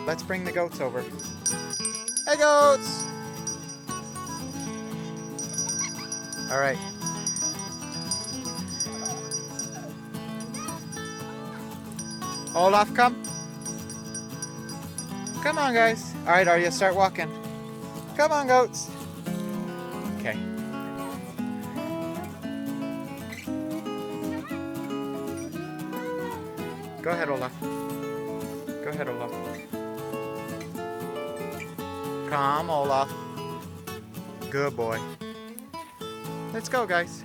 Let's bring the goats over. Hey, goats! All right. Olaf, come. Come on, guys. All right, Arya, start walking. Come on, goats. Okay. Go ahead, Olaf. Go ahead, Olaf. Come, Olaf. Good boy. Let's go, guys.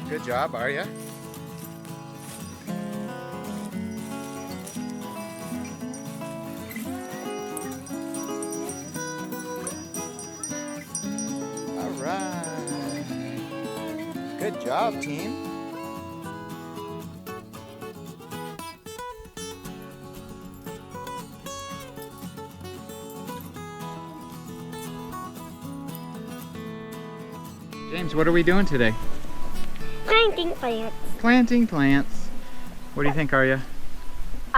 Good job, Arya. All right. Good job, team. James, what are we doing today? Planting plants. Planting plants. What do you think, Arya?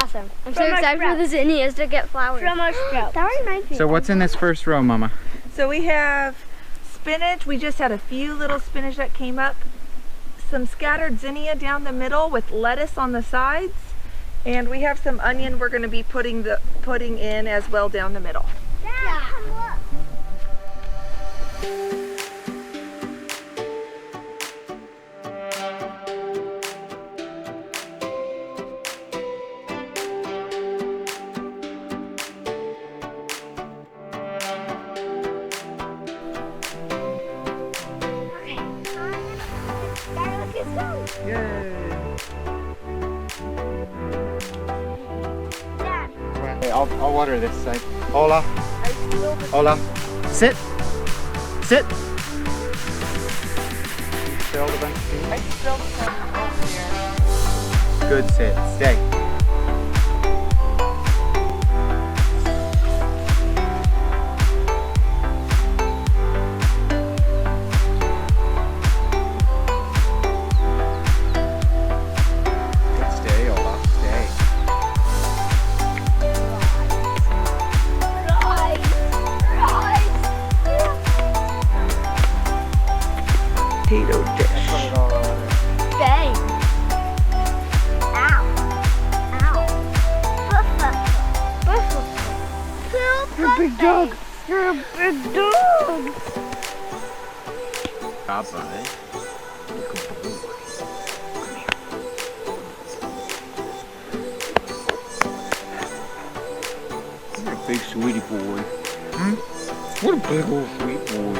Awesome. I'm so excited for the zinnias to get flowers. From our sprouts. That reminds me. So what's in this first row, Mama? So we have spinach. We just had a few little spinach that came up. Some scattered zinnia down the middle with lettuce on the sides. And we have some onion we're going to be putting in as well down the middle. Dad, come look. Yay! Dad. Okay, I'll water this side. Olaf. Olaf. Sit. Sit. You spilled a bunch of tea? I spilled some over here. Good sit. Stay. Potato dish. Put it all over there. Bang. Ow. Ow. You're a big dog. You're a big dog. Popeye. You're a big sweetie boy. Hmm? What a big old sweet boy.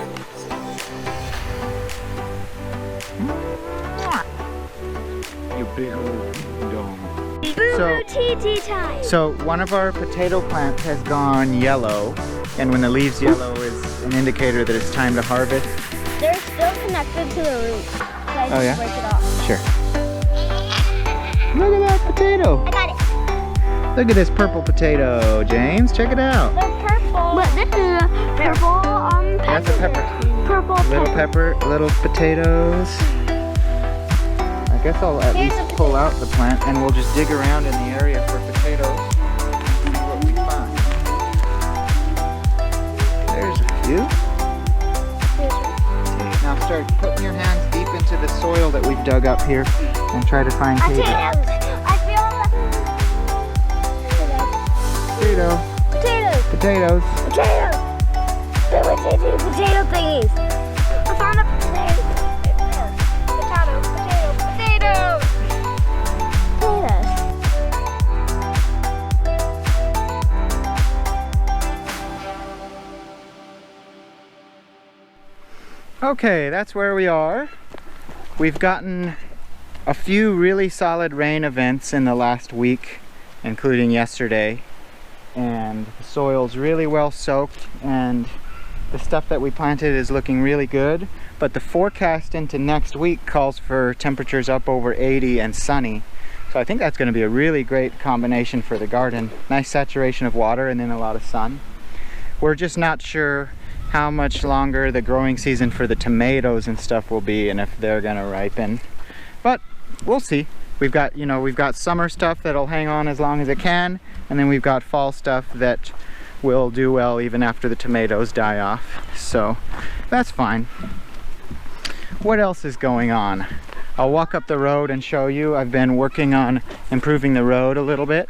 You big old dog. Tea time. So one of our potato plants has gone yellow, and when the leaves yellow is an indicator that it's time to harvest. They're still connected to the root. So I Oh, yeah? just break it off. Sure. Look at that potato. I got it. Look at this purple potato, James. Check it out. They're purple. But this is a purple pepper. That's a pepper. Purple Little pepper, little potatoes. I guess I'll at Here's least a pull out the plant and we'll just dig around in the area for potatoes. See what we find. There's a few. Now start putting your hands deep into the soil that we've dug up here and try to find potatoes. I feel Potato. potatoes. Potatoes. Potatoes. Potato thingies. I found a potato. Potato. Potatoes. Potatoes. Okay, that's where we are. We've gotten a few really solid rain events in the last week, including yesterday. And the soil's really well soaked and the stuff that we planted is looking really good. But the forecast into next week calls for temperatures up over 80 and sunny. So I think that's going to be a really great combination for the garden. Nice saturation of water and then a lot of sun. We're just not sure how much longer the growing season for the tomatoes and stuff will be and if they're gonna ripen. But we'll see. We've got, you know, we've got summer stuff that'll hang on as long as it can, and then we've got fall stuff that will do well even after the tomatoes die off. So that's fine. What else is going on? I'll walk up the road and show you. I've been working on improving the road a little bit.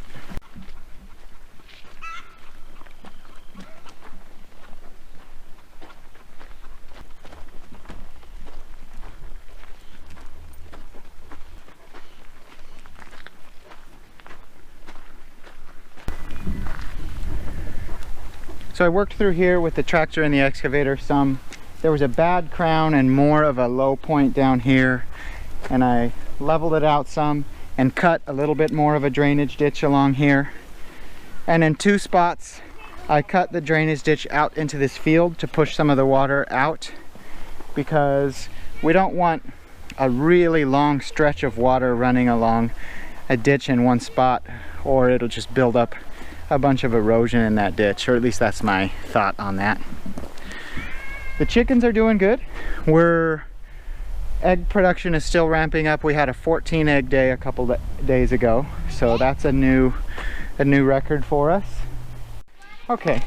So I worked through here with the tractor and the excavator some. There was a bad crown and more of a low point down here, and I leveled it out some and cut a little bit more of a drainage ditch along here. And in 2 spots I cut the drainage ditch out into this field to push some of the water out, because we don't want a really long stretch of water running along a ditch in one spot, or it'll just build up a bunch of erosion in that ditch, or at least that's my thought on that. The chickens are doing good. Egg production is still ramping up. We had a 14 egg day a couple days ago, so that's a new record for us. Okay,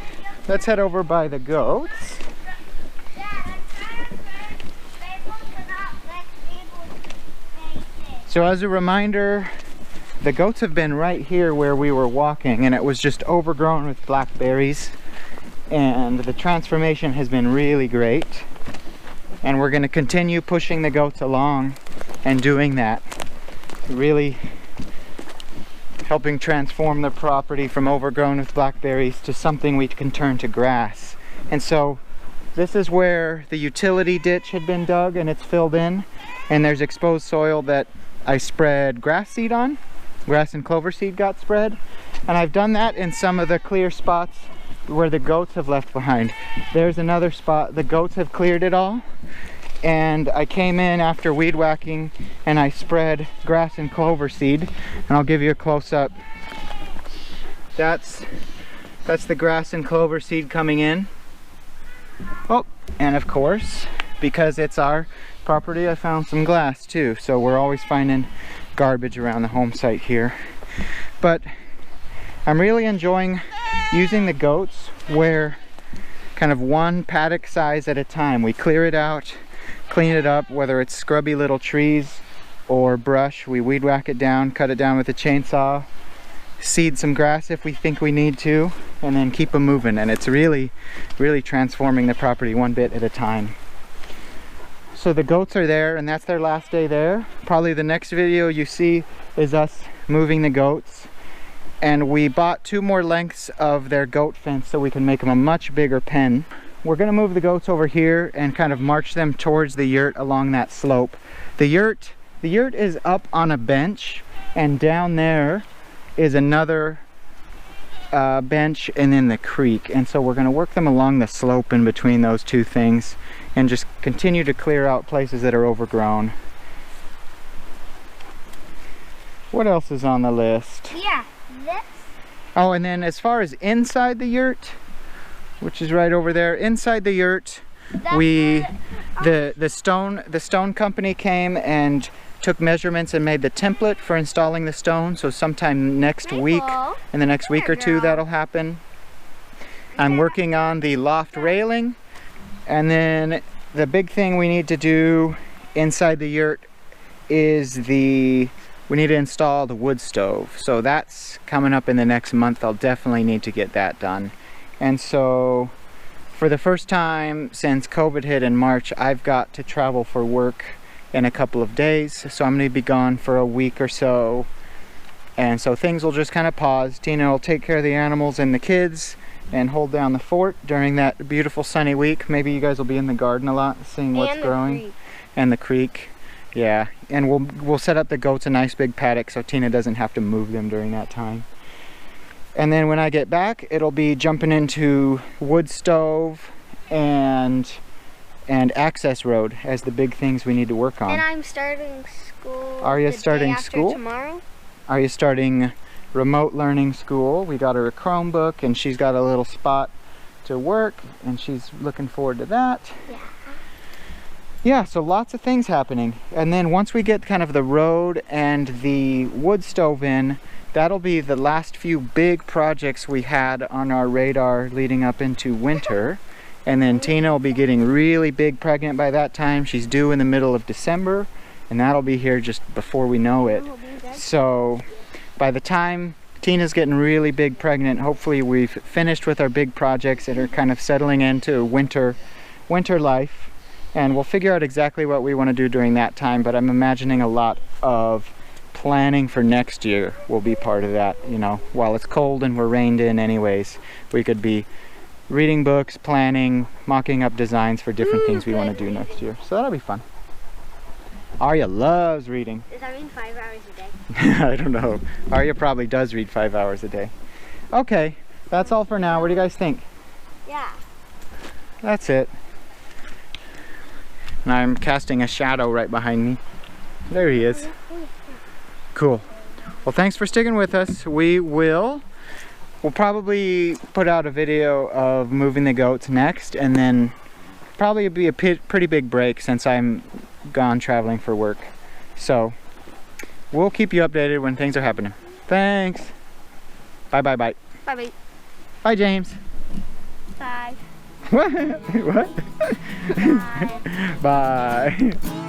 let's head over by the goats. So as a reminder, the goats have been right here where we were walking, and it was just overgrown with blackberries, and the transformation has been really great, and we're going to continue pushing the goats along and doing that, really helping transform the property from overgrown with blackberries to something we can turn to grass. And so this is where the utility ditch had been dug and it's filled in, and there's exposed soil that I spread grass seed on. Grass and clover seed got spread, and I've done that in some of the clear spots where the goats have left behind. There's another spot the goats have cleared it all, and I came in after weed whacking and I spread grass and clover seed, and I'll give you a close-up. That's the grass and clover seed coming in. Oh, and of course, because it's our property, I found some glass too, so we're always finding garbage around the home site here. But I'm really enjoying using the goats where kind of one paddock size at a time. We clear it out, clean it up, whether it's scrubby little trees or brush, we weed whack it down, cut it down with a chainsaw, seed some grass if we think we need to, and then keep them moving. And it's really transforming the property one bit at a time. So the goats are there, and that's their last day there. Probably the next video you see is us moving the goats. And we bought 2 more lengths of their goat fence so we can make them a much bigger pen. We're gonna move the goats over here and kind of march them towards the yurt along that slope. The yurt is up on a bench, and down there is another bench and then the creek. And so we're gonna work them along the slope in between those 2 things and just continue to clear out places that are overgrown. What else is on the list? Yeah, this. Oh, and then as far as inside the yurt, which is right over there, inside the yurt, the stone company came and took measurements and made the template for installing the stone. So sometime next week, in the next week or 2, that'll happen. I'm working on the loft railing. And then the big thing we need to do inside the yurt is we need to install the wood stove. So that's coming up in the next month. I'll definitely need to get that done. And so for the first time since COVID hit in March, I've got to travel for work in a couple of days. So I'm going to be gone for a week or so. And so things will just kind of pause. Tina will take care of the animals and the kids and hold down the fort during that beautiful sunny week. Maybe you guys will be in the garden a lot, seeing what's growing. And the creek. Yeah, and we'll set up the goats a nice big paddock so Tina doesn't have to move them during that time. And then when I get back, it'll be jumping into wood stove and access road as the big things we need to work on. And I'm starting school. Are you starting school? Tomorrow. Are you starting remote learning school? We got her a Chromebook, and she's got a little spot to work, and she's looking forward to that. Yeah. Yeah, so lots of things happening. And then once we get kind of the road and the wood stove in, that'll be the last few big projects we had on our radar leading up into winter. And then Tina will be getting really big pregnant by that time. She's due in the middle of December, and that'll be here just before we know it. So by the time Tina's getting really big pregnant, hopefully we've finished with our big projects that are kind of settling into winter life. And we'll figure out exactly what we want to do during that time, but I'm imagining a lot of planning for next year will be part of that. You know, while it's cold and we're rained in anyways, we could be reading books, planning, mocking up designs for different things we want to do next year. So that'll be fun. Arya loves reading. Does that mean 5 hours a day? I don't know. Arya probably does read 5 hours a day. Okay, that's all for now. What do you guys think? Yeah. That's it. And I'm casting a shadow right behind me. There he is. Cool. Well, thanks for sticking with us. We'll probably put out a video of moving the goats next, and then probably be a pretty big break since I'm gone traveling for work. So we'll keep you updated when things are happening. Thanks. Bye bye bye. Bye bye. Bye James. Bye. What? What? Bye. Bye.